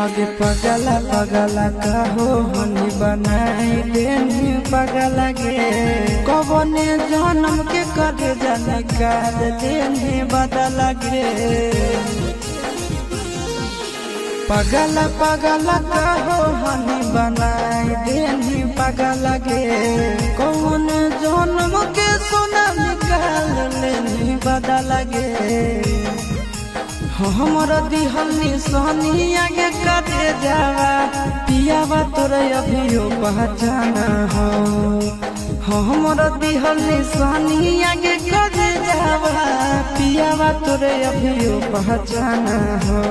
आगे पगला पगला कहो हनी बनाई देनी पगला गे कबने जन्म के कर जाने कर देनी बदला गे पगला पगला कहो हनी बनाई देनी पगला गे कौन जन्म के सोना निकाल लेनी बदला गे हमर दिहल निशानी आगे काटे जावा पियावा तोरे अभियो पहचाना हो हमर दिहल निशानी आगे काटे जावा पियावा तोरे अभियो पहचाना हो